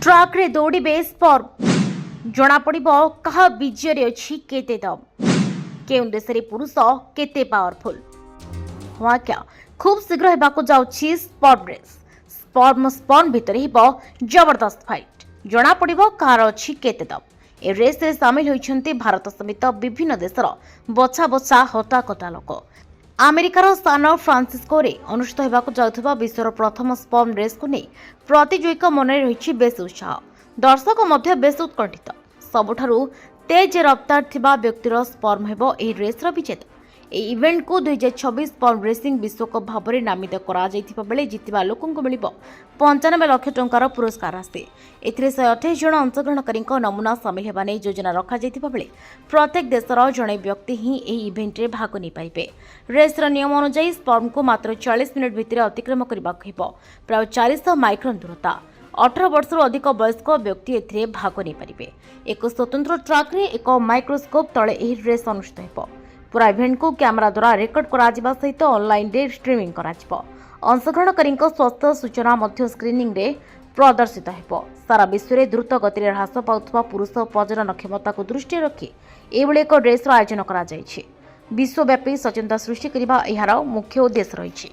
Truck रे दौड़े sperm जना पड़िबो कहा विजय रे अछि केते दम केउं देश रे पुरुष केते पावरफुल हुआ क्या खूब शीघ्र हेबाको जाउछि स्पर्म रेस स्पर्म भितर हिबो जबरदस्त फाइट जना पड़िबो कार अछि केते दम ए रेस रे शामिल होइछन्ति भारत समेत विभिन्न देशर बछा बछा हता कटा लोक अमेरिकार सान फ्रांसिस्को रे अनुष्ठित होगाक जाउथबा विश्वर प्रथम स्पर्म रेस को नहीं प्रतियोगिक मन रही बेस उत्साह दर्शक मध्य बेस उत्कंठित सबुठारु तेज रफ्तार थिबा व्यक्तिर स्पर्म हेबो एही रेसर विजेता ए इवेंट को 2026 स्पर्म रेसिंग विश्वकप भाव में नामित करा जायथिबा बेले जितिबा लोकंको मिलिबो 95 लाख टंकार पुरस्कार आसे एथिरे 128 जन अंशग्रहणकारी नमूना सामिल हेबा नै योजना रखा जायथिबा बेले प्रत्येक देशर जणे व्यक्ति ही एही इवेंट रे भाग नै पाइबे रेसर नियम अनुसार स्पर्म को मात्र 40 मिनिट भितर अतिक्रम करबाक हेबो प्राय 400 माइक्रोन दूरता 18 वर्ष अधिक वयस्क व्यक्ति एथिरे भाग नै पारिबे एक स्वतंत्र ट्रक रे एक माइक्रोस्कोप तळे एही रेस अनुष्ठित हेबो पूरा इवेंट को कैमेरा द्वारा रेकर्ड करा जिबा सहित ऑनलाइन रे स्ट्रीमिंग करा जिवो अंशग्रहणकारी स्वास्थ्य सूचना मध्य स्क्रीनिंग रे प्रदर्शित हेबो सारा विश्व रे द्रुत गति रे ह्रास पाउथबा पुरुष प्रजनन क्षमता को दृष्टि रखी एबळे एक रेस आयोजन करा जायछि विश्वव्यापी सचेतनता सृष्टि करबा एहार मुख्य उद्देश्य रहिछि।